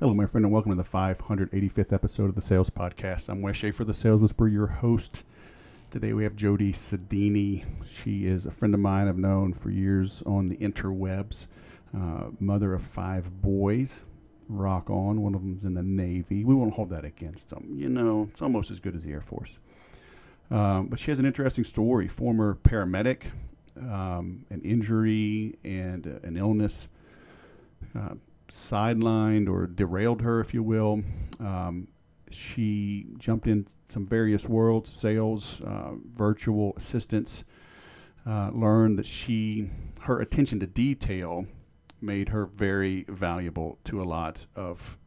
Hello, my friend, and welcome to the 585th episode of the Sales Podcast. I'm Wes Schaefer, the Sales Whisperer, your host. Today we have Jody Sedini. She is a friend of mine I've known for years on the interwebs. Mother of 5 boys. Rock on. One of them's in the Navy. We won't hold that against them. You know, it's almost as good as the Air Force. But she has an interesting story. Former paramedic, an injury and an illness sidelined or derailed her, if you will. She jumped in some various worlds, sales, virtual assistants, learned that her attention to detail made her very valuable to a lot of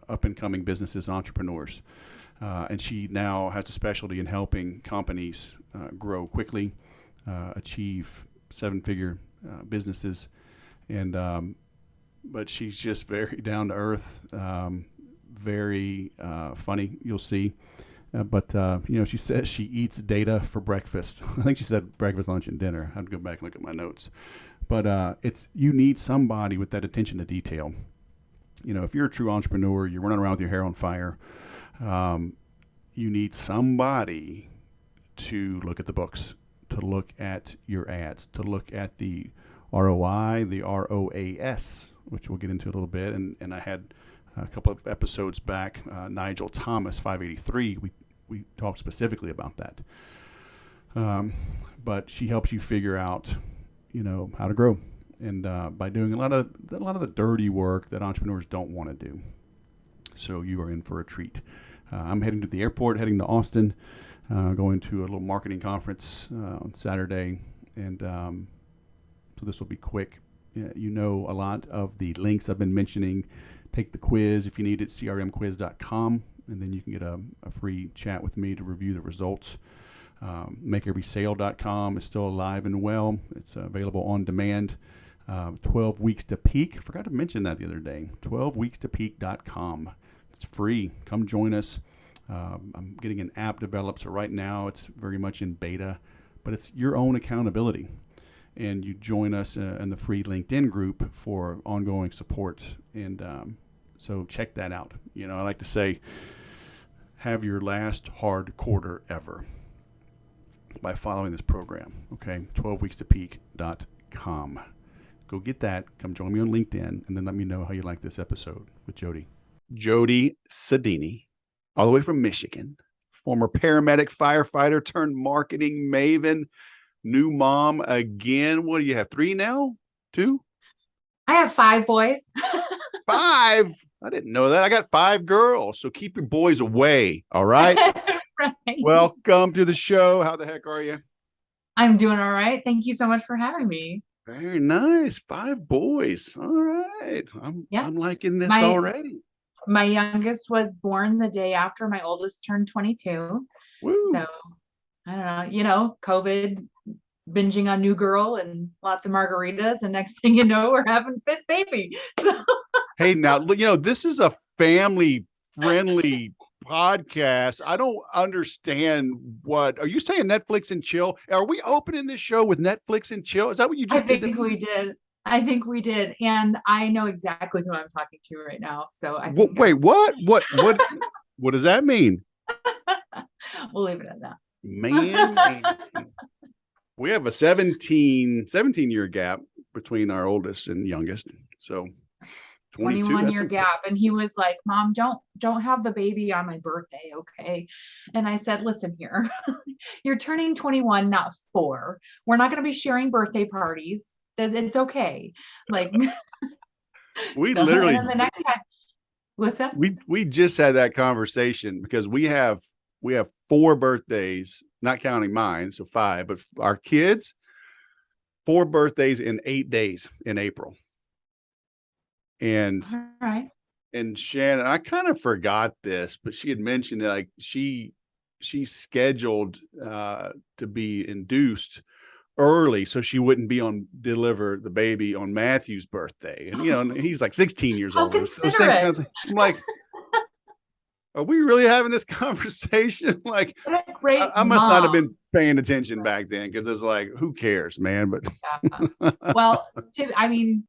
up-and-coming businesses, entrepreneurs. And she now has a specialty in helping companies grow quickly, achieve 7-figure businesses, and but she's just very down to earth, very funny. You'll see. But she says she eats data for breakfast. I think she said breakfast, lunch, and dinner. I have to go back and look at my notes. But you need somebody with that attention to detail. You know, if you're a true entrepreneur, you're running around with your hair on fire. You need somebody to look at the books, to look at your ads, to look at the ROI, the ROAS, which we'll get into a little bit. And I had a couple of episodes back, Nigel Thomas, 583, we talked specifically about that. But she helps you figure out, how to grow. And by doing a lot of the dirty work that entrepreneurs don't want to do. So you are in for a treat. I'm heading to the airport, heading to Austin, going to a little marketing conference on Saturday. And so this will be quick. You know a lot of the links I've been mentioning. Take the quiz if you need it, crmquiz.com, and then you can get a free chat with me to review the results. MakeEverySale.com is still alive and well. It's available on demand. 12 weeks to peak. I forgot to mention that the other day. 12weekstopeak.com. It's free. Come join us. I'm getting an app developed, so right now it's very much in beta, but it's your own accountability. And you join us in the free LinkedIn group for ongoing support. And so check that out. I like to say, have your last hard quarter ever by following this program. Okay, 12weekstopeak.com. Go get that. Come join me on LinkedIn, and then let me know how you like this episode with Jody. Jody Sedini, all the way from Michigan, former paramedic, firefighter turned marketing maven. New mom again. What do you have? 3 now? 2? I have 5 boys. 5? I didn't know that. I got 5 girls. So keep your boys away. All right. Right. Welcome to the show. How the heck are you? I'm doing all right. Thank you so much for having me. Very nice. 5 boys. All right. I'm liking this already. My youngest was born the day after my oldest turned 22. Woo. So I don't know, COVID, binging on New Girl and lots of margaritas, and next thing you know, we're having 5th baby. So. Hey, now, this is a family-friendly podcast. I don't understand are you saying Netflix and chill? Are we opening this show with Netflix and chill? Is that what you just did? I think we did. And I know exactly who I'm talking to right now. So wait, what? What does that mean? We'll leave it at that. Man, we have a 17-year gap between our oldest and youngest. So 21-year gap. And he was like, Mom, don't have the baby on my birthday. Okay. And I said, listen here, you're turning 21, not 4. We're not going to be sharing birthday parties. It's okay. Like literally, and then the next time, what's up? We just had that conversation because we have 4 birthdays, not counting mine, so 5, but our kids, 4 birthdays in 8 days in April. And all right. And Shannon, I kind of forgot this, but she had mentioned that she scheduled to be induced early so she wouldn't deliver the baby on Matthew's birthday. And and he's like 16 years old. Considerate. So I'm like, are we really having this conversation? Like, I must not have been paying attention back then, because it's like, who cares, man? But well, I mean,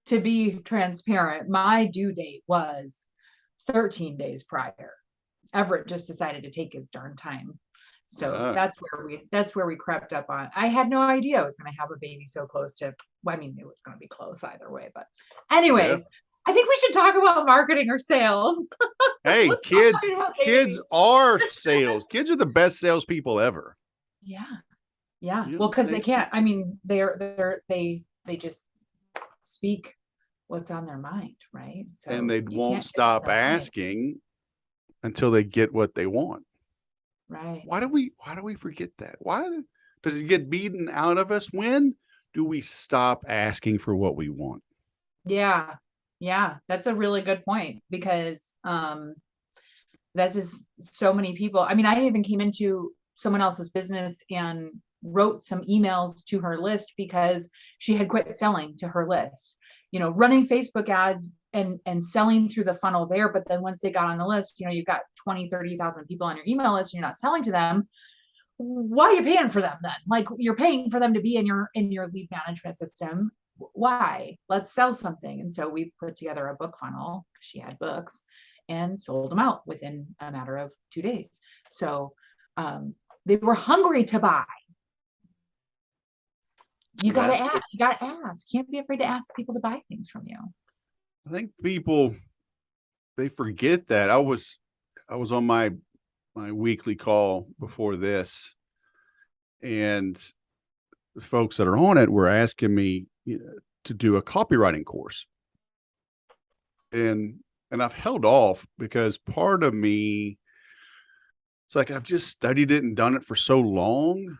to be transparent, my due date was 13 days prior. Everett just decided to take his darn time. So that's where we crept up on. I had no idea I was going to have a baby so close to, well, I mean, it was going to be close either way, but anyways, I think we should talk about marketing or sales. Hey, kids are sales. Kids are the best salespeople ever. Yeah. Well, because they can't. I mean, they just speak what's on their mind, right? So and they won't stop asking until they get what they want. Right. Why do we forget that? Why does it get beaten out of us? When do we stop asking for what we want? Yeah, that's a really good point, because that is so many people. I mean, I even came into someone else's business and wrote some emails to her list because she had quit selling to her list, running Facebook ads and selling through the funnel there. But then once they got on the list, you've got 20, 30,000 people on your email list and you're not selling to them. Why are you paying for them then? Like, you're paying for them to be in your lead management system. Why? Let's sell something. And so we put together a book funnel. She had books and sold them out within a matter of 2 days. So they were hungry to buy. You gotta ask. You gotta ask. Can't be afraid to ask people to buy things from you. I think people, they forget that. I was on my weekly call before this, and the folks that are on it were asking me to do a copywriting course, and I've held off because part of me, it's like I've just studied it and done it for so long.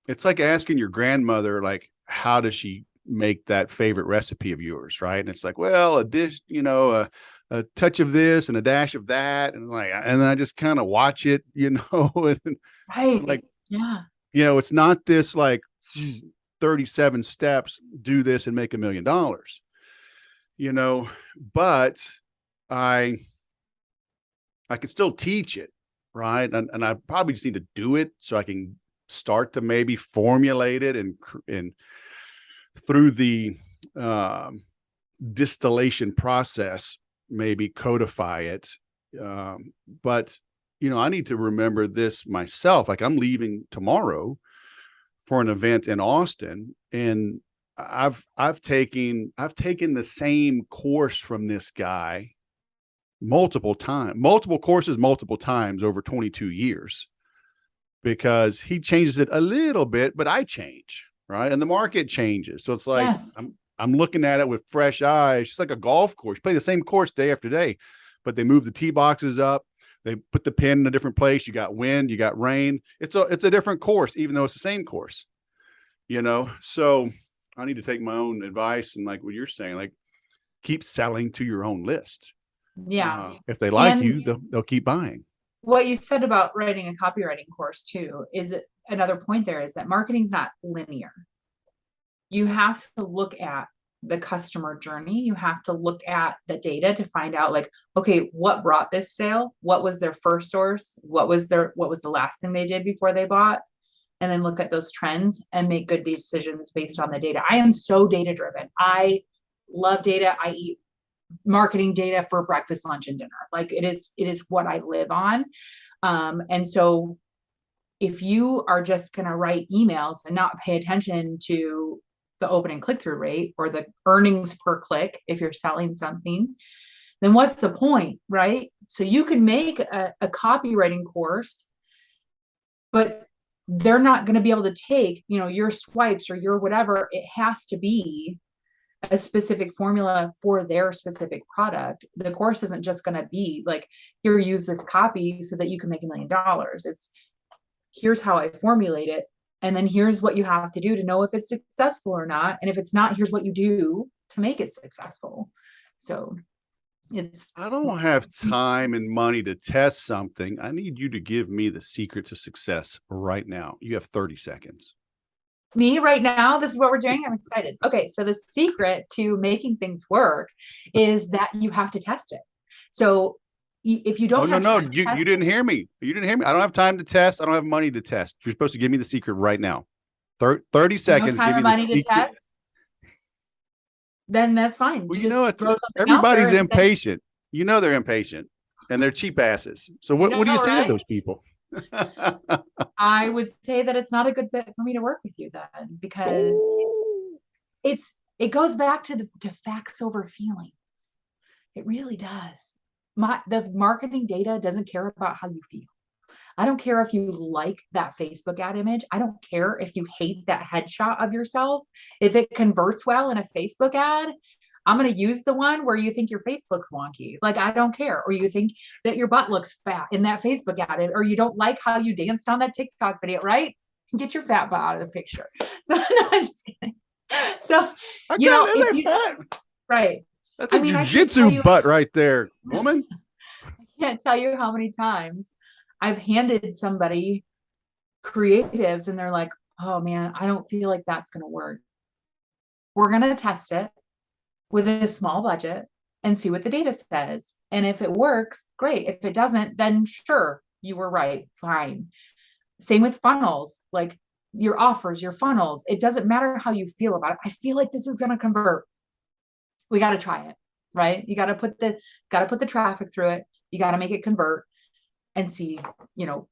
It's like asking your grandmother, like, how does she make that favorite recipe of yours, right? And it's like, well, a dish, a touch of this and a dash of that, and then I just kind of watch it, and right, like, yeah, it's not this like 37 steps, do this and make $1 million, but I could still teach it, right? And I probably just need to do it so I can start to maybe formulate it and through the distillation process, maybe codify it. But, I need to remember this myself. Like, I'm leaving tomorrow for an event in Austin, and I've taken the same course from this guy multiple courses, multiple times over 22 years, because he changes it a little bit, but I change, right? And the market changes. So it's like, yes. I'm looking at it with fresh eyes. It's like a golf course. You play the same course day after day, but they move the tee boxes up. They put the pin in a different place. You got wind, you got rain. It's a different course, even though it's the same course, So I need to take my own advice, and like what you're saying, like, keep selling to your own list. Yeah. If they like you, they'll keep buying. What you said about writing a copywriting course too is another point there, is that marketing's not linear. You have to look at the customer journey. You have to look at the data to find out, like, okay, what brought this sale? What was their first source? What was the last thing they did before they bought? And then look at those trends and make good decisions based on the data. I am so data driven. I love data. I eat marketing data for breakfast, lunch, and dinner. Like, it is what I live on. And so if you are just going to write emails and not pay attention to the open and click-through rate or the earnings per click, if you're selling something, then what's the point, right? So you can make a copywriting course, but they're not going to be able to take, your swipes or your whatever. It has to be a specific formula for their specific product. The course isn't just going to be like, here, use this copy so that you can make $1 million. It's, here's how I formulate it. And then here's what you have to do to know if it's successful or not. And if it's not, here's what you do to make it successful. So I don't have time and money to test something. I need you to give me the secret to success right now. You have 30 seconds. Me right now, this is what we're doing. I'm excited. Okay. So the secret to making things work is that you have to test it. So if you don't, you didn't hear me. You didn't hear me. I don't have time to test. I don't have money to test. You're supposed to give me the secret right now. 30 seconds. No time or money to test. then that's fine. Well, Just throw something out there everybody's and impatient. They're impatient and they're cheap asses. So what do you say to right? those people? I would say that it's not a good fit for me to work with you then, because Oh, it goes back to facts over feelings. It really does. The marketing data doesn't care about how you feel. I don't care if you like that Facebook ad image. I don't care if you hate that headshot of yourself. If it converts well in a Facebook ad, I'm going to use the one where you think your face looks wonky. Like, I don't care. Or you think that your butt looks fat in that Facebook ad, or you don't like how you danced on that TikTok video, right? Get your fat butt out of the picture. So, no, I'm just kidding. So, if you, fat. right. That's a jujitsu butt right there, woman. I can't tell you how many times I've handed somebody creatives and they're like, oh man, I don't feel like that's going to work. We're going to test it with a small budget and see what the data says. And if it works, great. If it doesn't, then sure, you were right. Fine. Same with funnels, like your offers, your funnels. It doesn't matter how you feel about it. I feel like this is going to convert. We got to try it, right? You got to put the traffic through it. You got to make it convert and see,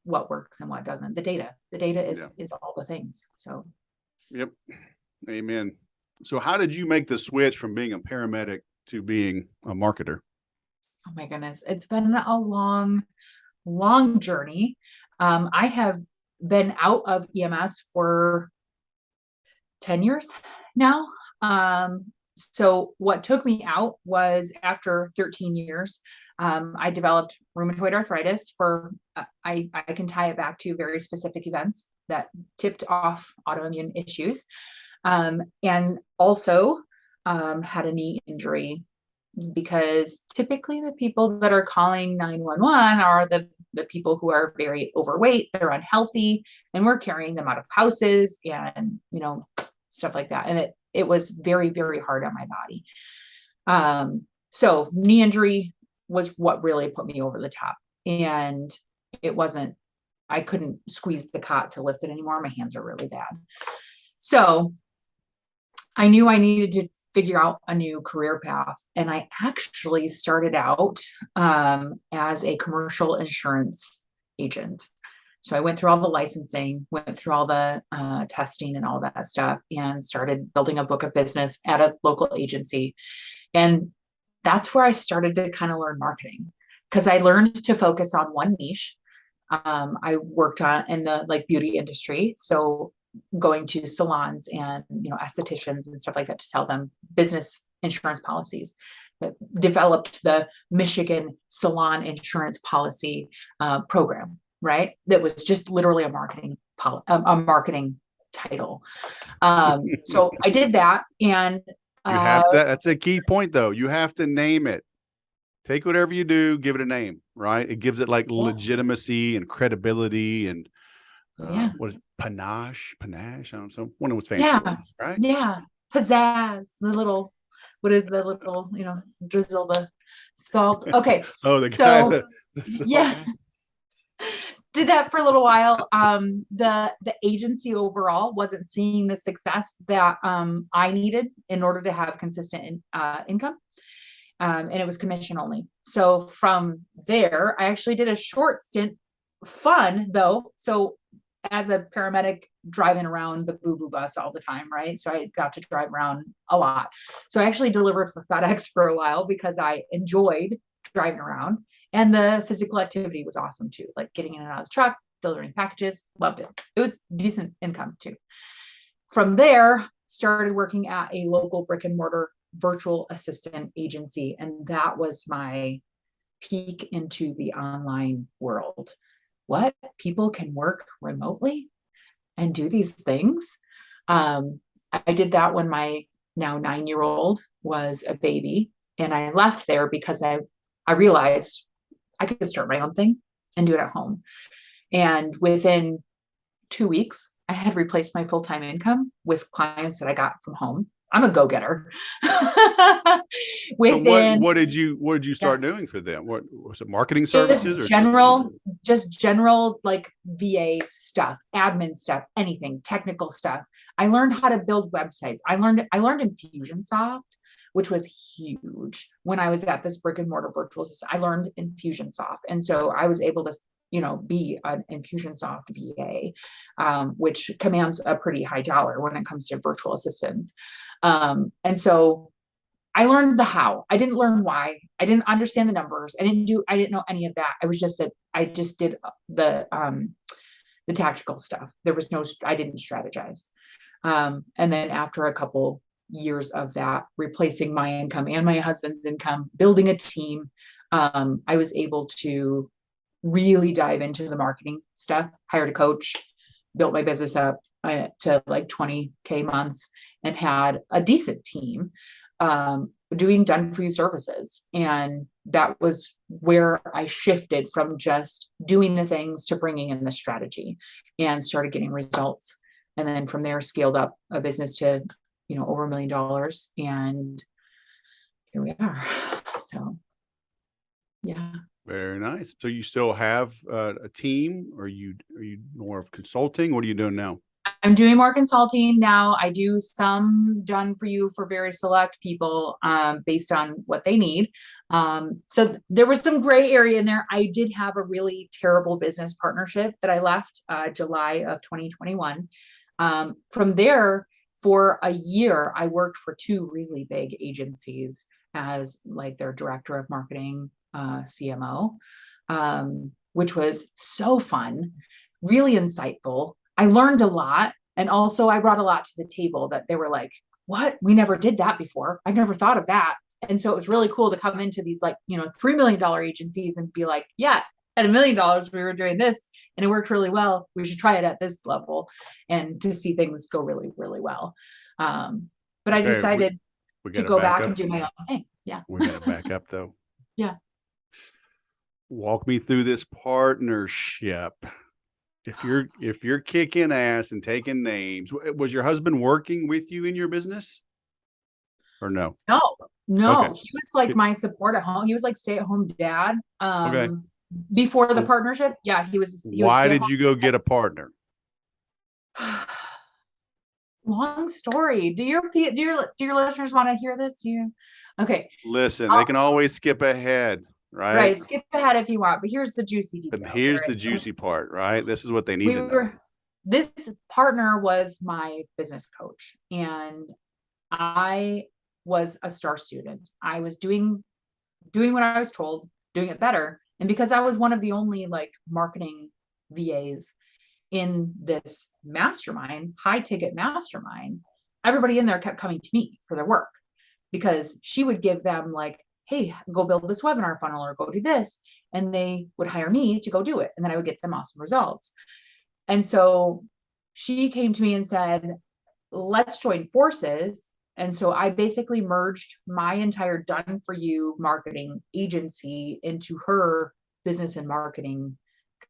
what works and what doesn't. The data is all the things. So. Yep. Amen. So how did you make the switch from being a paramedic to being a marketer? Oh my goodness. It's been a long, long journey. I have been out of EMS for 10 years now. So what took me out was, after 13 years, I developed rheumatoid arthritis I can tie it back to very specific events that tipped off autoimmune issues. And also had a knee injury, because typically the people that are calling 911 are the people who are very overweight, they're unhealthy, and we're carrying them out of houses and, stuff like that. And it was very, very hard on my body. So knee injury was what really put me over the top. And I couldn't squeeze the cot to lift it anymore. My hands are really bad. So I knew I needed to figure out a new career path. And I actually started out as a commercial insurance agent. So I went through all the licensing, went through all the testing and all that stuff, and started building a book of business at a local agency. And that's where I started to kind of learn marketing, because I learned to focus on one niche. I worked in the beauty industry. So going to salons and, estheticians and stuff like that to sell them business insurance policies. Developed the Michigan salon insurance policy program, right? That was just literally a marketing title. So I did that, and that's a key point though. You have to name it. Take whatever you do, give it a name, right? It gives it legitimacy and credibility and what is it? Panache? I don't know. One of those fancy words, right? Yeah. Pizzazz. What is the little, drizzle the salt. Okay. Oh, the guy. Yeah. Did that for a little while. The agency overall wasn't seeing the success that I needed in order to have consistent income. And it was commission only. So from there, I actually did a short stint, fun though. So as a paramedic, driving around the boo-boo bus all the time, right? So I got to drive around a lot. So I actually delivered for FedEx for a while because I enjoyed driving around, and the physical activity was awesome too. Like getting in and out of the truck, delivering packages, loved it. It was decent income too. From there, started working at a local brick and mortar virtual assistant agency. And that was my peek into the online world. What? People can work remotely and do these things. I did that when my now 9-year-old was a baby, and I left there because I realized I could start my own thing and do it at home. And within 2 weeks, I had replaced my full-time income with clients that I got from home. I'm a go-getter. So what did you start doing for them? What was it, marketing services or general like VA stuff, admin stuff, anything, technical stuff. I learned how to build websites. I learned Infusionsoft, which was huge. When I was at this brick and mortar virtual assistant, I learned Infusionsoft. And so I was able to, be an Infusionsoft VA, which commands a pretty high dollar when it comes to virtual assistants. And so I learned the how. I didn't learn why. I didn't understand the numbers. I didn't know any of that. I just did the tactical stuff. I didn't strategize. And then after a couple years of that, replacing my income and my husband's income, building a team, I was able to really dive into the marketing stuff, hired a coach, built my business up to like 20K months, and had a decent team doing done for you services. And that was where I shifted from just doing the things to bringing in the strategy and started getting results. And then from there, scaled up a business to, over $1 million. And here we are. So, yeah. Very nice. So you still have a team, or are you more of consulting? What are you doing now? I'm doing more consulting now. I do some done for you for very select people based on what they need. So there was some gray area in there. I did have a really terrible business partnership that I left July of 2021. From there, for a year, I worked for 2 really big agencies as like their director of marketing, CMO, which was so fun, really insightful. I learned a lot. And also I brought a lot to the table that they were like, what? We never did that before. I've never thought of that. And so it was really cool to come into these $3 million agencies and be like, yeah, at $1 million, we were doing this and it worked really well. We should try it at this level, and to see things go really, really well. But I decided to go back and do my own thing. Yeah. We got to back up though. Yeah. Walk me through this partnership. If you're kicking ass and taking names, was your husband working with you in your business, or no? No. Okay. He was like my support at home. He was like stay-at-home dad. Okay. Before the partnership, yeah, he was. Why did you go get a partner? Long story. Do your listeners want to hear this? Okay. Listen, they can always skip ahead, right? Right. Skip ahead if you want, but here's the juicy details. But here's the juicy part, right? This is what they need to know. This partner was my business coach, and I was a star student. I was doing what I was told, doing it better. And because I was one of the only marketing VAs in this mastermind, high ticket mastermind, everybody in there kept coming to me for their work, because she would give them hey, go build this webinar funnel or go do this. And they would hire me to go do it. And then I would get them awesome results. And so she came to me and said, let's join forces. And so I basically merged my entire done for you marketing agency into her business and marketing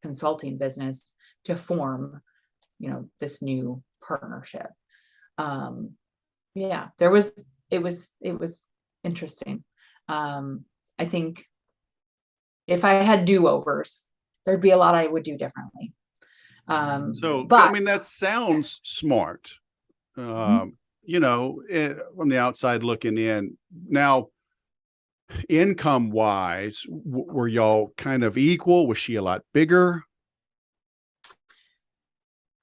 consulting business to form, this new partnership. Yeah, it was interesting. I think if I had do-overs, there'd be a lot I would do differently. That sounds smart. From the outside looking in. Now, income wise, were y'all kind of equal? Was she a lot bigger?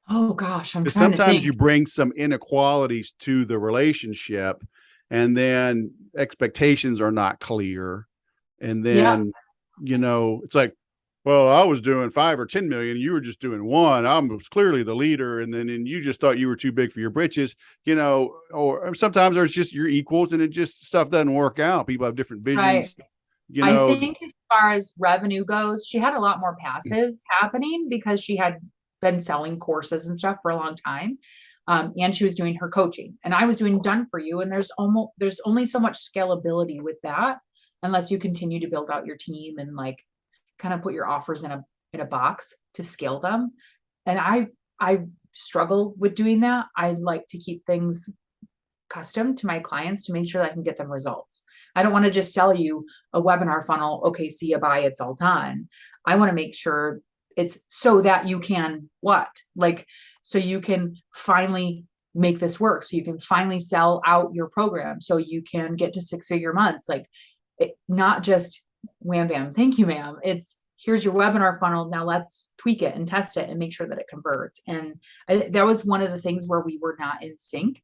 Oh gosh, I'm trying to think. Sometimes you bring some inequalities to the relationship, and then expectations are not clear. And then, it's like, well, I was doing 5 or 10 million. You were just doing 1. I was clearly the leader. And you just thought you were too big for your britches, or sometimes there's just your equals and it just stuff doesn't work out. People have different visions. Right. I think as far as revenue goes, she had a lot more passive happening because she had been selling courses and stuff for a long time. And she was doing her coaching, and I was doing done for you. And there's only so much scalability with that, unless you continue to build out your team and kind of put your offers in a box to scale them. And I struggle with doing that. I like to keep things custom to my clients to make sure that I can get them results. I don't want to just sell you a webinar funnel. Okay, see you, bye, it's all done. I want to make sure it's so that you can so you can finally make this work so you can finally sell out your program so you can get to 6-figure months. Like not just wham, bam, thank you, ma'am. It's here's your webinar funnel. Now let's tweak it and test it and make sure that it converts. And that was one of the things where we were not in sync.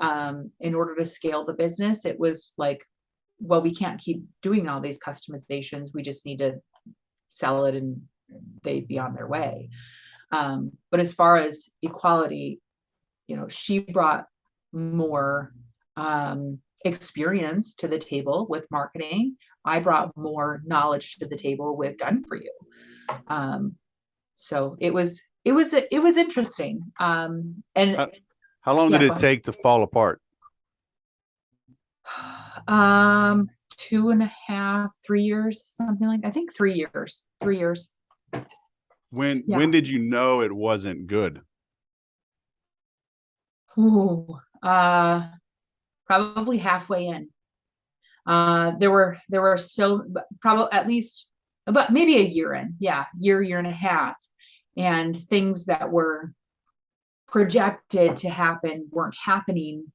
In order to scale the business, it was like, well, we can't keep doing all these customizations. We just need to sell it and they'd be on their way. But as far as equality, she brought more experience to the table with marketing. I brought more knowledge to the table with Done For You. So it was interesting. And how long did it take to fall apart? 2.5, 3 years, something like, I think 3 years. When did you know it wasn't good? Ooh, probably halfway in. There were so probably at least about maybe a year in, year and a half, and things that were projected to happen weren't happening,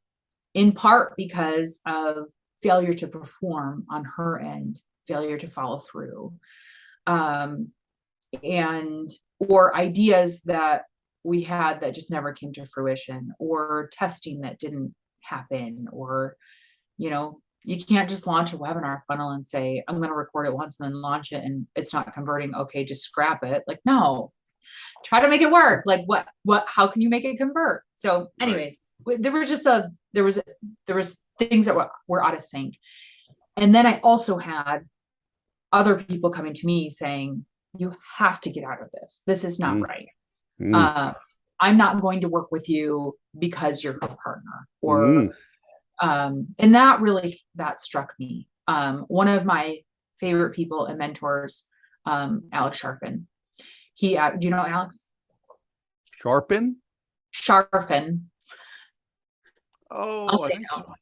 in part because of failure to perform on her end, failure to follow through, and or ideas that we had that just never came to fruition, or testing that didn't happen, or you can't just launch a webinar funnel and say, I'm going to record it once and then launch it and it's not converting. Okay, just scrap it. Like, no, try to make it work. Like how can you make it convert? So anyways, there was things that were out of sync. And then I also had other people coming to me saying, you have to get out of this. This is not right. I'm not going to work with you because you're her partner, or and that struck me. One of my favorite people and mentors, Alex Sharfin. Do you know Alex? Sharfin. Oh, I'll say no.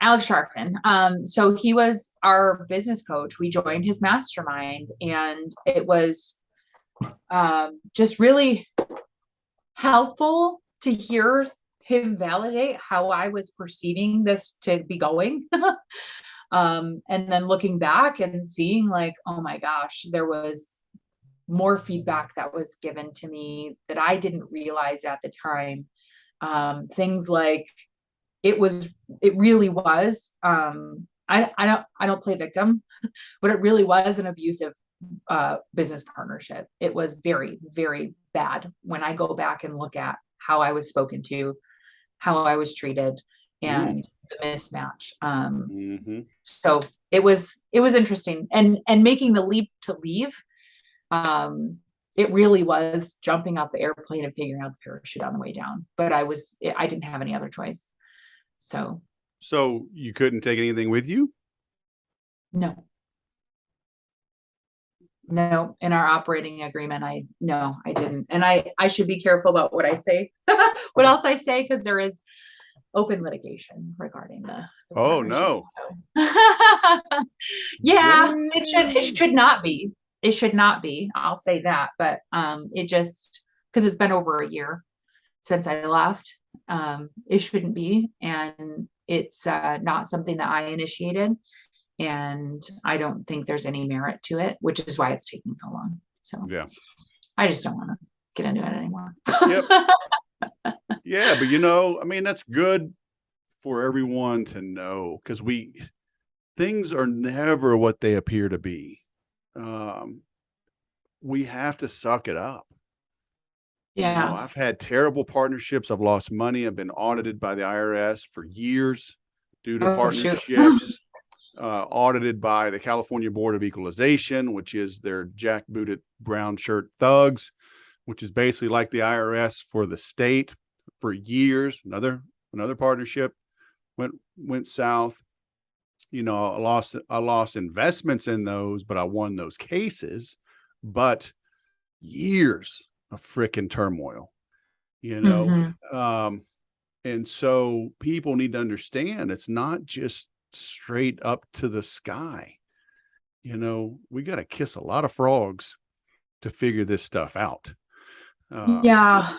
Alex Sharfin. So he was our business coach. We joined his mastermind, and it was just really helpful to hear him validate how I was perceiving this to be going. And then looking back and seeing like, oh my gosh, there was more feedback that was given to me that I didn't realize at the time. Things like it really was, I don't play victim, but it really was an abusive business partnership. It was very, very bad when I go back and look at how I was spoken to, how I was treated, and the mismatch. So it was interesting, and making the leap to leave. It really was jumping off the airplane and figuring out the parachute on the way down. But I didn't have any other choice. So you couldn't take anything with you? No. In our operating agreement, I didn't. And I should be careful about what I say, what else I say, because there is open litigation regarding the oh no. Yeah, it should not be. It should not be. I'll say that. But it just, because it's been over a year since I left, it shouldn't be. And it's not something that I initiated. And I don't think there's any merit to it, which is why it's taking so long. So yeah, I just don't want to get into it anymore. Yep. Yeah, but I mean, that's good for everyone to know, because things are never what they appear to be. We have to suck it up. Yeah. I've had terrible partnerships. I've lost money. I've been audited by the IRS for years due to partnerships. Audited by the California Board of Equalization, which is their jackbooted brown shirt thugs, which is basically like the IRS for the state. For years, another partnership went south. I lost investments in those, but I won those cases. But years of frickin' turmoil, and so people need to understand it's not just straight up to the sky. We got to kiss a lot of frogs to figure this stuff out. Yeah.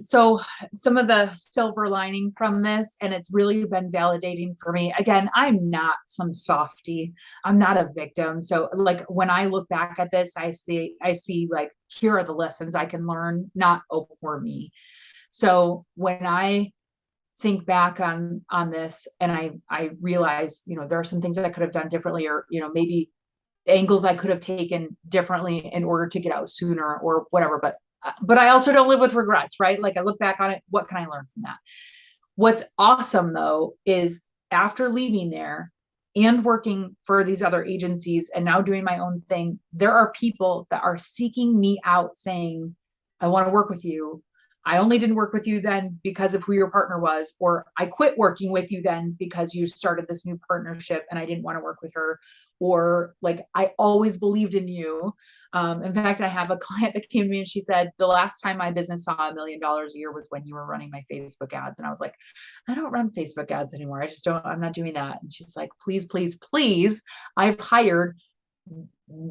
So some of the silver lining from this, and it's really been validating for me. Again, I'm not some softie. I'm not a victim. So like when I look back at this, I see like, here are the lessons I can learn, not for me. So when I think back on this and I realize, there are some things that I could have done differently, or, maybe angles I could have taken differently in order to get out sooner or whatever. But I also don't live with regrets, right? Like I look back on it, what can I learn from that? What's awesome though, is after leaving there and working for these other agencies and now doing my own thing, there are people that are seeking me out saying, I want to work with you. I only didn't work with you then because of who your partner was, or I quit working with you then because you started this new partnership and I didn't want to work with her, or like, I always believed in you. In fact, I have a client that came to me and she said, the last time my business saw $1 million a year was when you were running my Facebook ads. And I was like, I don't run Facebook ads anymore. I'm not doing that. And she's like, please, please, please. I've hired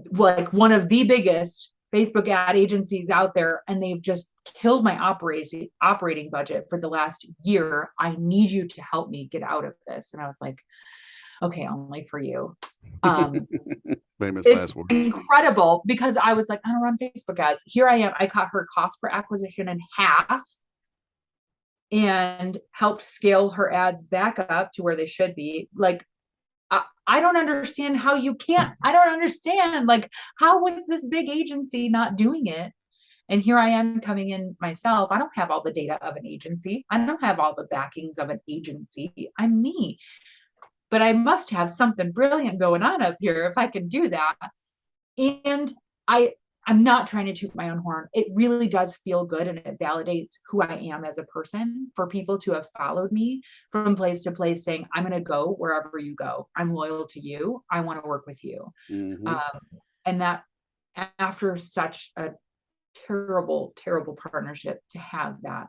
like one of the biggest Facebook ad agencies out there, and they've just killed my operating budget for the last year. I need you to help me get out of this. And I was like, okay, only for you. Famous It's last word. incredible because I was like, I don't run Facebook ads. Here I am. I cut her cost per acquisition in half and helped scale her ads back up to where they should be. Like, I don't understand how you can't. I don't understand. Like, how was this big agency not doing it? And here I am coming in myself. I don't have all the data of an agency. I don't have all the backings of an agency. I'm me. But I must have something brilliant going on up here if I can do that. And I'm not trying to toot my own horn. It really does feel good, and it validates who I am as a person for people to have followed me from place to place saying, I'm going to go wherever you go. I'm loyal to you. I want to work with you. Mm-hmm. And that after such a terrible, terrible partnership, to have that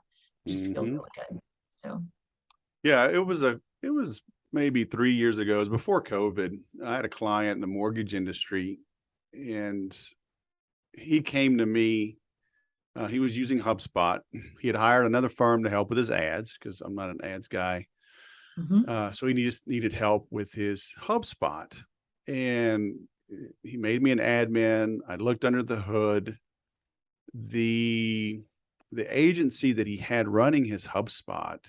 just feel really good. So, yeah, it was maybe 3 years ago. It was before COVID. I had a client in the mortgage industry, and he came to me. He was using HubSpot. He had hired another firm to help with his ads because I'm not an ads guy. So he just needed help with his HubSpot. And he made me an admin. I looked under the hood. The agency that he had running his HubSpot,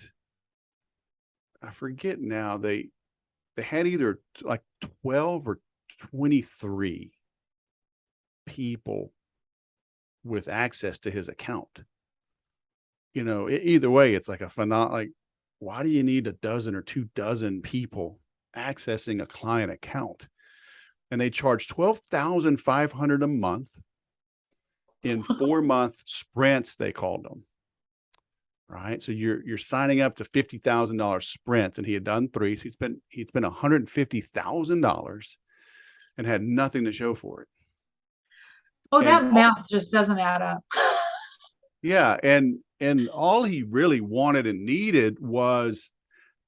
I forget now, they had either like 12 or 23 people with access to his account. Either way, it's like like, why do you need a dozen or 24 people accessing a client account? And they charge $12,500 a month in 4-month sprints, they called them. Right. So you're signing up to $50,000 sprints, and he had done 3. So he'd spent $150,000 and had nothing to show for it. Oh, that math just doesn't add up. Yeah. And all he really wanted and needed was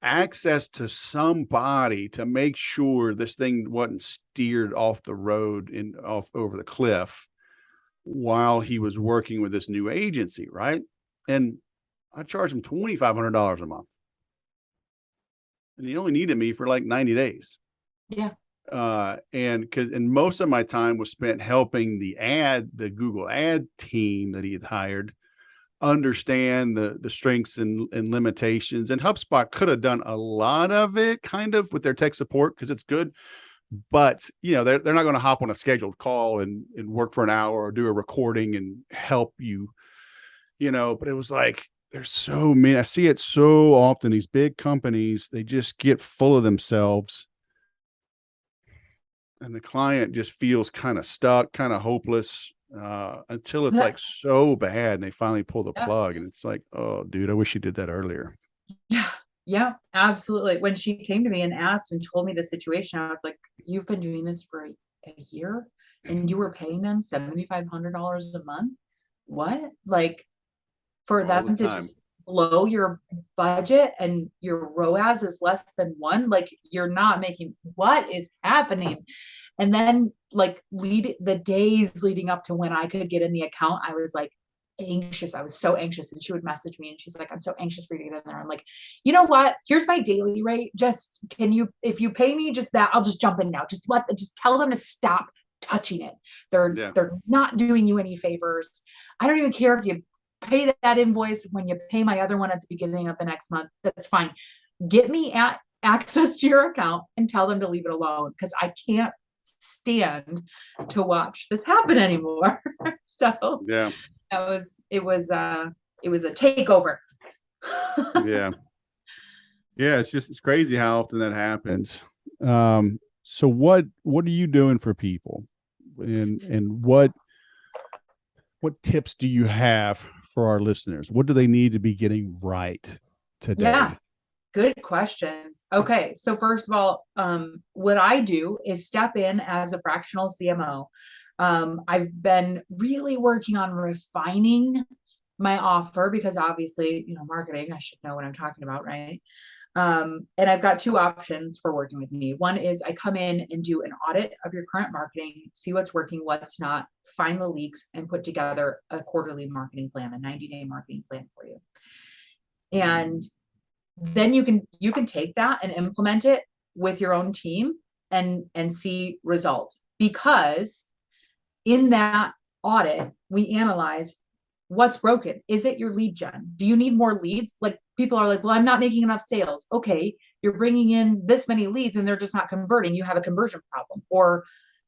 access to somebody to make sure this thing wasn't steered off the road and off over the cliff while he was working with this new agency. Right. And I charged him $2,500 a month. And he only needed me for like 90 days. Yeah. And most of my time was spent helping the Google ad team that he had hired understand the strengths and limitations. And HubSpot could have done a lot of it kind of with their tech support because it's good. But, they're not going to hop on a scheduled call and work for an hour or do a recording and help you, but it was like, there's so many. I see it so often. These big companies, they just get full of themselves. And the client just feels kind of stuck, kind of hopeless until it's like so bad and they finally pull the plug. And it's like, oh, dude, I wish you did that earlier. Yeah, absolutely. When she came to me and asked and told me the situation, I was like, you've been doing this for a year and you were paying them $7,500 a month? What? Like, for them to just blow your budget and your ROAS is less than 1, like you're not making, what is happening? And then like the days leading up to when I could get in the account, I was like anxious. I was so anxious. And she would message me and she's like, I'm so anxious for you to get in there. I'm like, you know what? Here's my daily rate. Just if you pay me just that, I'll just jump in now. Just tell them to stop touching it. They're not doing you any favors. I don't even care if you pay that invoice when you pay my other one at the beginning of the next month. That's fine. Get me access to your account and tell them to leave it alone, because I can't stand to watch this happen anymore. So Yeah. it was a takeover. Yeah, it's crazy how often that happens. So what are you doing for people, and what tips do you have for our listeners? What do they need to be getting right today? Yeah, good questions. Okay, so first of all, what I do is step in as a fractional CMO. I've been really working on refining my offer, because obviously, marketing, I should know what I'm talking about, right? And I've got two options for working with me. One is I come in and do an audit of your current marketing, see what's working, what's not, find the leaks, and put together a quarterly marketing plan, a 90-day marketing plan for you. And then you can take that and implement it with your own team and see results. Because in that audit, we analyze what's broken. Is it your lead gen? Do you need more leads? Like, people are like, well, I'm not making enough sales. Okay, you're bringing in this many leads and they're just not converting. You have a conversion problem. Or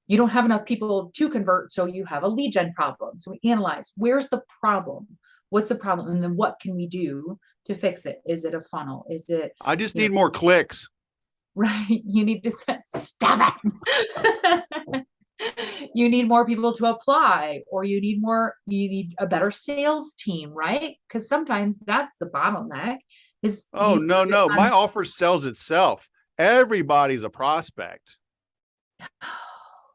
you don't have enough people to convert, so you have a lead gen problem. So we analyze, where's the problem? What's the problem? And then what can we do to fix it? Is it a funnel? Is it, I just need more clicks. Right? You need to stop it. You need more people to apply, or you need a better sales team, right? Because sometimes that's the bottleneck. No. My offer sells itself. Everybody's a prospect.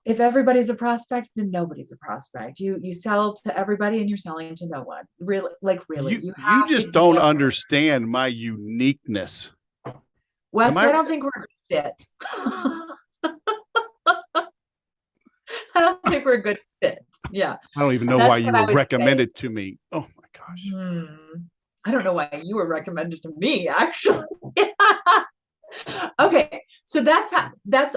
If everybody's a prospect, then nobody's a prospect. You sell to everybody and you're selling to no one. Really, you just don't understand my uniqueness. Wes, I don't think we're a good fit. I don't think we're a good fit. Yeah. I don't even know why you were recommended to me. Oh my gosh. I don't know why you were recommended to me, actually. Okay. So that's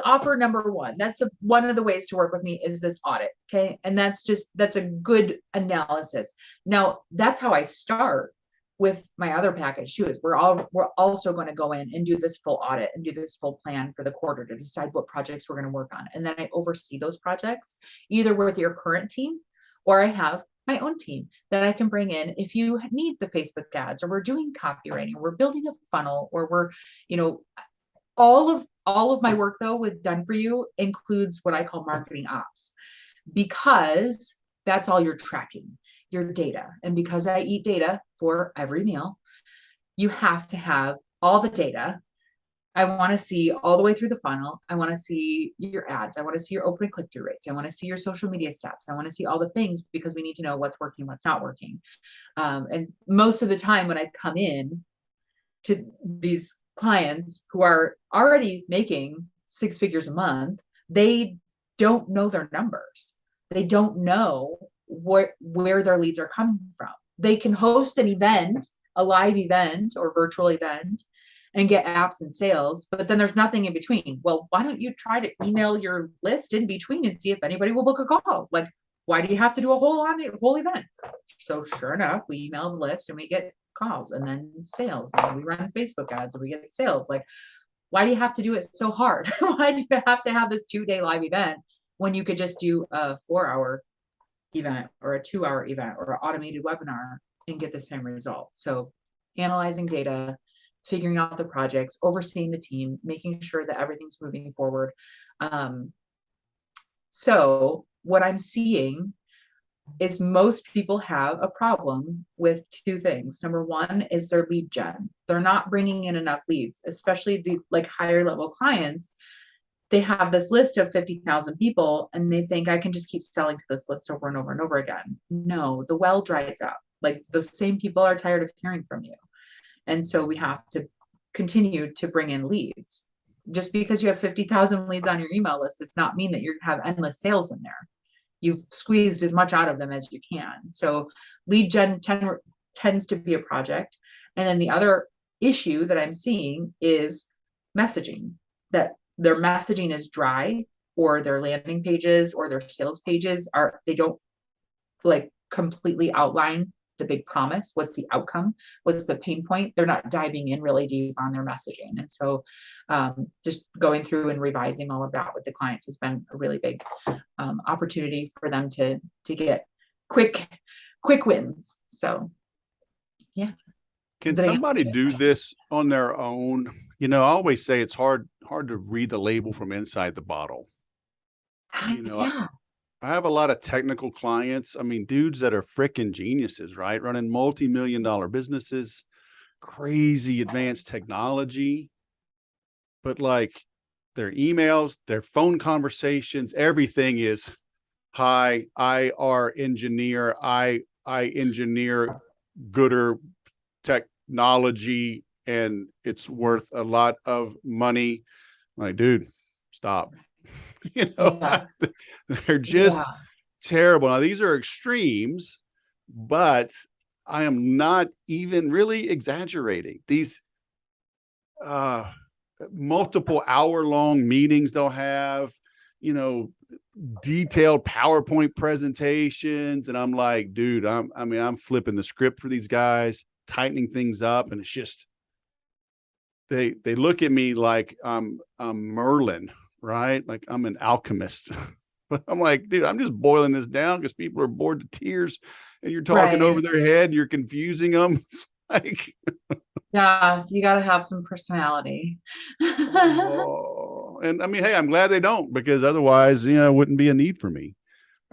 offer number one. That's one of the ways to work with me is this audit. Okay. And that's a good analysis. Now, that's how I start with my other package too, is we're also going to go in and do this full audit and do this full plan for the quarter to decide what projects we're going to work on. And then I oversee those projects either with your current team, or I have my own team that I can bring in if you need the Facebook ads, or we're doing copywriting, or we're building a funnel, or we're, all of my work though with Done For You includes what I call marketing ops, because that's all you're tracking, your data. And because I eat data for every meal, you have to have all the data. I want to see all the way through the funnel. I want to see your ads. I want to see your open click-through rates. I want to see your social media stats. I want to see all the things, because we need to know what's working, what's not working. And most of the time when I come in to these clients who are already making 6 figures a month, they don't know their numbers. They don't know where their leads are coming from. They can host an event, a live event or virtual event, and get apps and sales, but then there's nothing in between. Well, why don't you try to email your list in between and see if anybody will book a call? Like, why do you have to do a whole event? So sure enough, we email the list and we get calls, and then sales, and we run Facebook ads and we get sales. Like, why do you have to do it so hard? Why do you have to have this 2-day live event when you could just do a 4-hour event or a 2-hour event or an automated webinar and get the same result? So analyzing data, figuring out the projects, overseeing the team, making sure that everything's moving forward. So what I'm seeing is most people have a problem with 2 things. Number one is their lead gen. They're not bringing in enough leads, especially these like higher level clients. They have this list of 50,000 people and they think I can just keep selling to this list over and over and over again. No, the well dries up. Like, those same people are tired of hearing from you. And so we have to continue to bring in leads. Just because you have 50,000 leads on your email list does not mean that you have endless sales in there. you've squeezed as much out of them as you can. So lead gen tends to be a project. And then the other issue that I'm seeing is messaging, that their messaging is dry, or their landing pages or their sales pages they don't like completely outline the big promise. What's the outcome? What's the pain point? They're not diving in really deep on their messaging. And so just going through and revising all of that with the clients has been a really big opportunity for them to get quick wins. So yeah. Can somebody do this on their own? You know, I always say it's hard to read the label from inside the bottle. You know, yeah. I have a lot of technical clients. I mean, dudes that are freaking geniuses, right? Running multi-million-dollar businesses, crazy advanced technology, but like their emails, their phone conversations, everything is, hi, I are engineer, I engineer gooder technology, and it's worth a lot of money. Like, dude, stop. You know, Yeah. they're just terrible. Now, these are extremes, but I am not even really exaggerating. These multiple hour-long meetings they'll have, you know, detailed PowerPoint presentations, and I'm like, dude, I'm flipping the script for these guys, tightening things up, and it's just they look at me like I'm Merlin, right? Like I'm an alchemist. But I'm like, dude, I'm just boiling this down because people are bored to tears, and you're talking over their head, you're confusing them. It's like, yeah, you got to have some personality. and I mean, hey, I'm glad they don't, because otherwise, you know, it wouldn't be a need for me.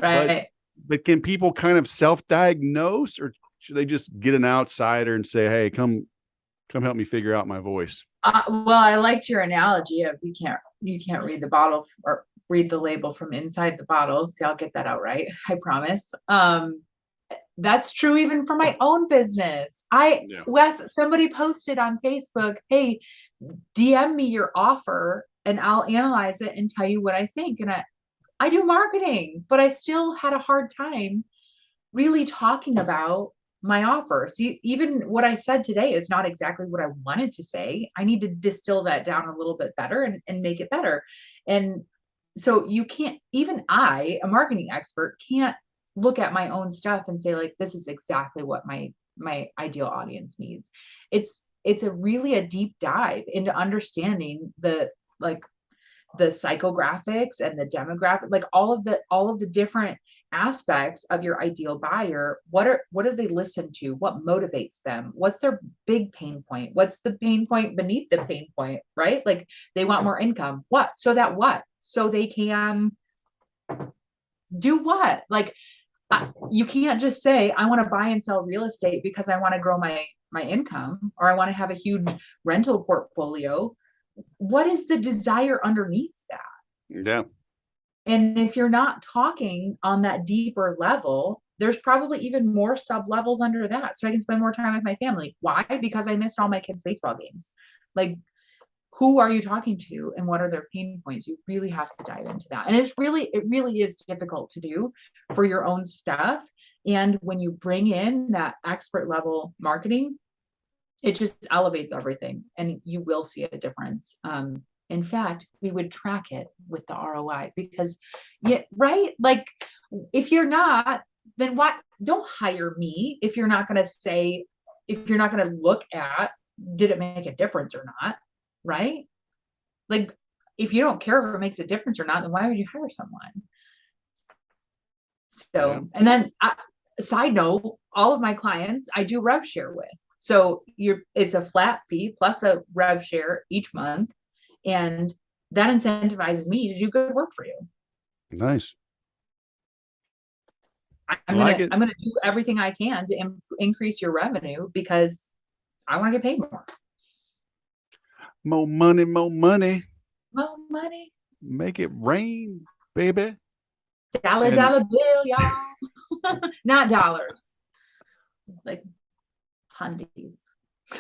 Right. But can people kind of self-diagnose, or should they just get an outsider and say, hey, come help me figure out my voice? Well, I liked your analogy of you can't read the bottle or read the label from inside the bottle. See, I'll get that out right. I promise. That's true even for my own business. Wes, somebody posted on Facebook, hey, DM me your offer and I'll analyze it and tell you what I think. And I do marketing, but I still had a hard time really talking about my offer. See, even what I said today is not exactly what I wanted to say. I need to distill that down a little bit better and make it better. And so you can't, even I, a marketing expert, can't look at my own stuff and say, like, this is exactly what my ideal audience needs. It's a deep dive into understanding the psychographics and the demographic, like all of the different aspects of your ideal buyer. What do they listen to? What motivates them? What's their big pain point? What's the pain point beneath the pain point, right? Like, they want more income. So they can do what? Like, you can't just say, I want to buy and sell real estate because I want to grow my income, or I want to have a huge rental portfolio. What is the desire underneath that? Yeah. And if you're not talking on that deeper level, there's probably even more sub levels under that. So I can spend more time with my family. Why? Because I missed all my kids' baseball games. Like, who are you talking to and what are their pain points? You really have to dive into that. And it really is difficult to do for your own stuff. And when you bring in that expert level marketing, it just elevates everything and you will see a difference. In fact, we would track it with the ROI because, right? Like, if you're not, then what? Don't hire me if you're not going to look at, did it make a difference or not? Right? Like, if you don't care if it makes a difference or not, then why would you hire someone? So, and then side note, all of my clients I do rev share with. So it's a flat fee plus a rev share each month. And that incentivizes me to do good work for you. Nice. I'm going to do everything I can to increase your revenue because I want to get paid more. More money, more money. More money. Make it rain, baby. Dollar bill, y'all. Not dollars. Like hundies.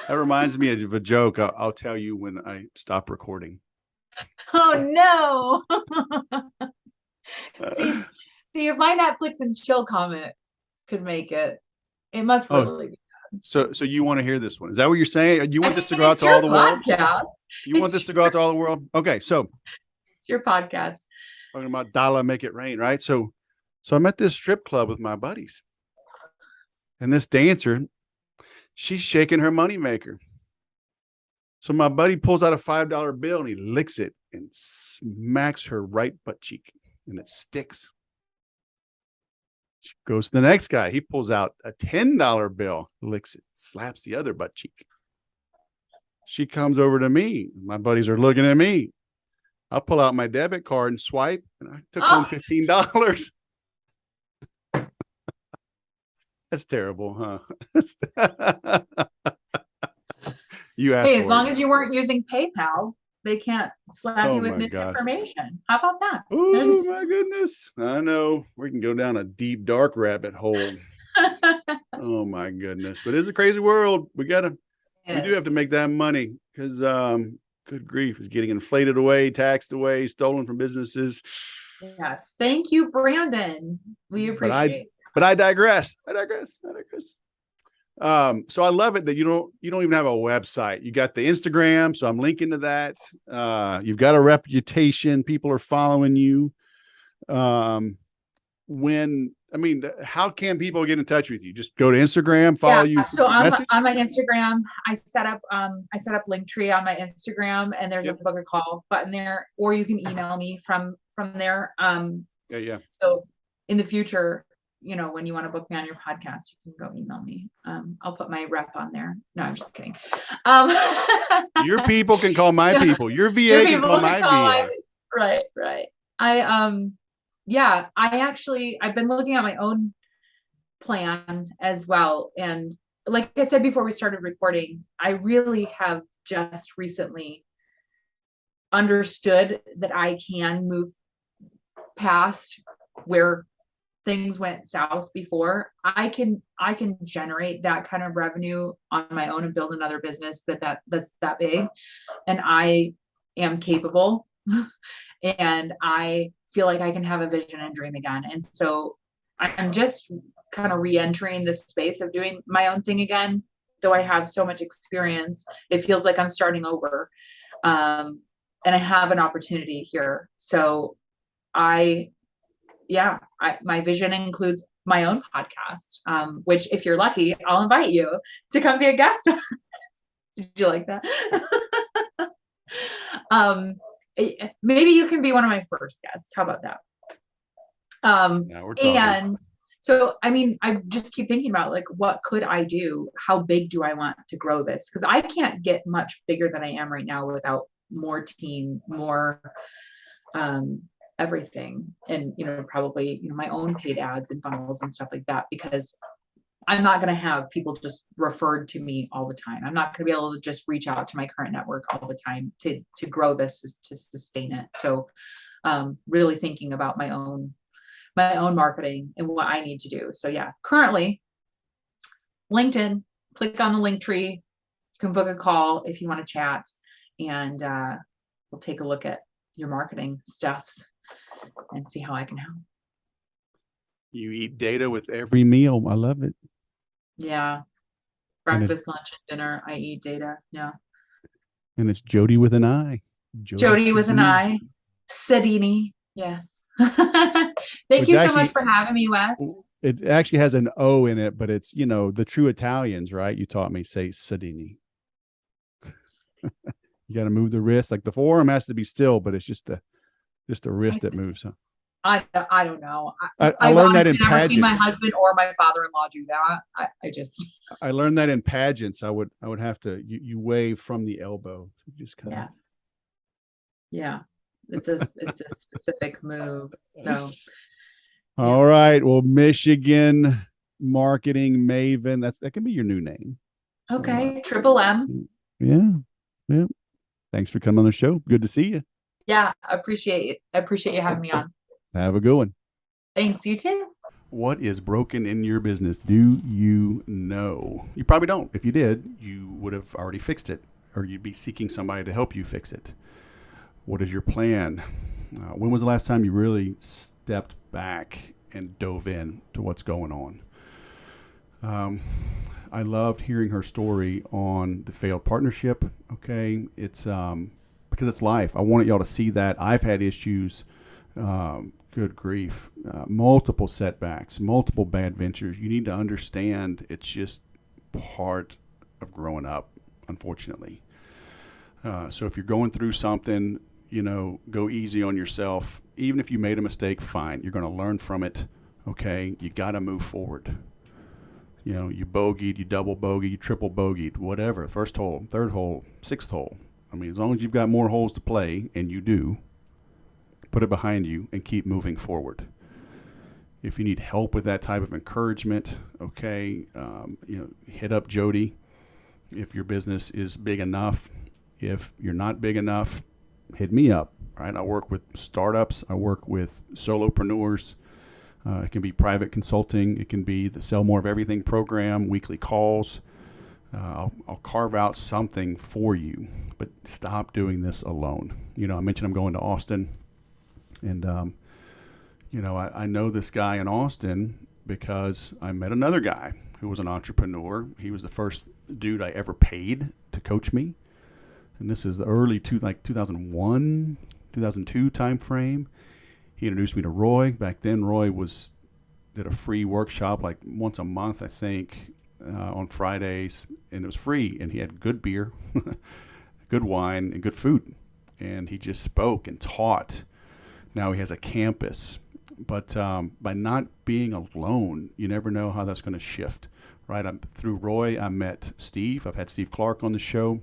That reminds me of a joke. I'll tell you when I stop recording. Oh no. See, if my Netflix and chill comment could make it, it must really be. So you want to hear this one? Is that what you're saying? You want this to go out to your all the world? podcast. You want this to go out to all the world? Okay, so It's your podcast. Talking about dollar make it rain, right? So I'm at this strip club with my buddies, and this dancer, she's shaking her moneymaker. So my buddy pulls out a $5 bill and he licks it and smacks her right butt cheek, and it sticks. She goes to the next guy. He pulls out a $10 bill, licks it, slaps the other butt cheek. She comes over to me. My buddies are looking at me. I pull out my debit card and swipe, and I took home $15. That's terrible, huh? You asked. Hey, as long as you weren't using PayPal, they can't slap you with misinformation. How about that? Oh my goodness. I know. We can go down a deep, dark rabbit hole. Oh my goodness. But it's a crazy world. We do have to make that money because good grief, it's getting inflated away, taxed away, stolen from businesses. Yes. Thank you, Brandon. We appreciate it. But I digress. So I love it that you don't even have a website. You got the Instagram, so I'm linking to that. You've got a reputation. People are following you. How can people get in touch with you? Just go to Instagram, follow you. So on my Instagram, I set up Linktree on my Instagram, and there's a book a call button there, or you can email me from there. So in the future, when you want to book me on your podcast, you can go email me. I'll put my rep on there. No, I'm just kidding. Your people can call my people. Your VA can call my VA. Right. I've been looking at my own plan as well. And like I said before we started recording, I really have just recently understood that I can move past where things went south before. I can generate that kind of revenue on my own and build another business that's that big. And I am capable and I feel like I can have a vision and dream again. And so I'm just kind of re-entering the space of doing my own thing again. Though I have so much experience, it feels like I'm starting over. And I have an opportunity here. So my vision includes my own podcast, which if you're lucky, I'll invite you to come be a guest. Did you like that? Maybe you can be one of my first guests. How about that? So, I just keep thinking about what could I do? How big do I want to grow this? Because I can't get much bigger than I am right now without more team, more, everything. And, probably, my own paid ads and funnels and stuff like that, because I'm not going to have people just referred to me all the time. I'm not going to be able to just reach out to my current network all the time to grow this, to sustain it. So, really thinking about my own marketing and what I need to do. So currently LinkedIn, click on the link tree. You can book a call if you want to chat, and we'll take a look at your marketing stuffs and see how I can help. You eat data with every meal. I love it. Yeah. Breakfast, lunch, and dinner. I eat data. Yeah. And it's Jody with an I. Jody with an I. Sedini. Yes. Thank you so much for having me, Wes. It actually has an O in it, but it's, the true Italians, right? You taught me say Sedini. You got to move the wrist. Like the forearm has to be still, but it's just the wrist that moves. Huh? I don't know. I learned that in pageants. I've never seen my husband or my father-in-law do that. I learned that in pageants. I would have to, you wave from the elbow. Just kind of. Yes. Yeah. It's a specific move. So. All right. Well, Michigan marketing maven. That can be your new name. Okay. Triple M. Yeah. Thanks for coming on the show. Good to see you. Yeah. I appreciate it. I appreciate you having me on. Have a good one. Thanks. You too. What is broken in your business? Do you know? You probably don't. If you did, you would have already fixed it, or you'd be seeking somebody to help you fix it. What is your plan? When was the last time you really stepped back and dove in to what's going on. I loved hearing her story on the failed partnership. Okay. It's, because it's life. I wanted y'all to see that. I've had issues, good grief, multiple setbacks, multiple bad ventures. You need to understand it's just part of growing up, unfortunately. So if you're going through something, go easy on yourself. Even if you made a mistake, fine. You're going to learn from it. Okay. You got to move forward. You bogeyed, you double bogeyed, you triple bogeyed, whatever. First hole, third hole, sixth hole. I mean, as long as you've got more holes to play, and you do, put it behind you and keep moving forward. If you need help with that type of encouragement, okay, hit up Jody. If your business is big enough, if you're not big enough, hit me up. Right? I work with startups. I work with solopreneurs. It can be private consulting. It can be the Sell More of Everything program, weekly calls. I'll carve out something for you, but stop doing this alone. I mentioned I'm going to Austin, and, I know this guy in Austin because I met another guy who was an entrepreneur. He was the first dude I ever paid to coach me. And this is the early 2001, 2002 time frame. He introduced me to Roy. Back then, Roy did a free workshop like once a month, I think, on Fridays, and it was free. And he had good beer, good wine, and good food. And he just spoke and taught. Now he has a campus. But by not being alone, you never know how that's going to shift, right? Through Roy, I met Steve. I've had Steve Clark on the show.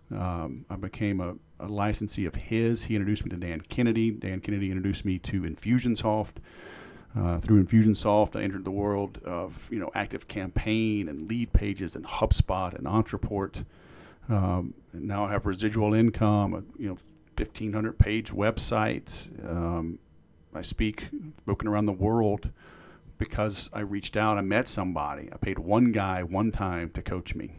I became a licensee of his. He introduced me to Dan Kennedy. Dan Kennedy introduced me to Infusionsoft. Through Infusionsoft, I entered the world of Active Campaign and Lead Pages and HubSpot and Entreport. And now I have residual income, a 1,500 page website. I spoken around the world because I reached out. I met somebody. I paid one guy one time to coach me.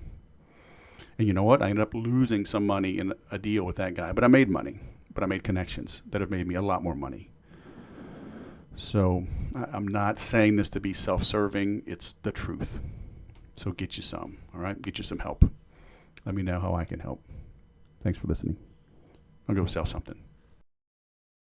And you know what? I ended up losing some money in a deal with that guy. But I made money. But I made connections that have made me a lot more money. So I'm not saying this to be self-serving. It's the truth. So get you some, all right? Get you some help. Let me know how I can help. Thanks for listening. I'll go sell something.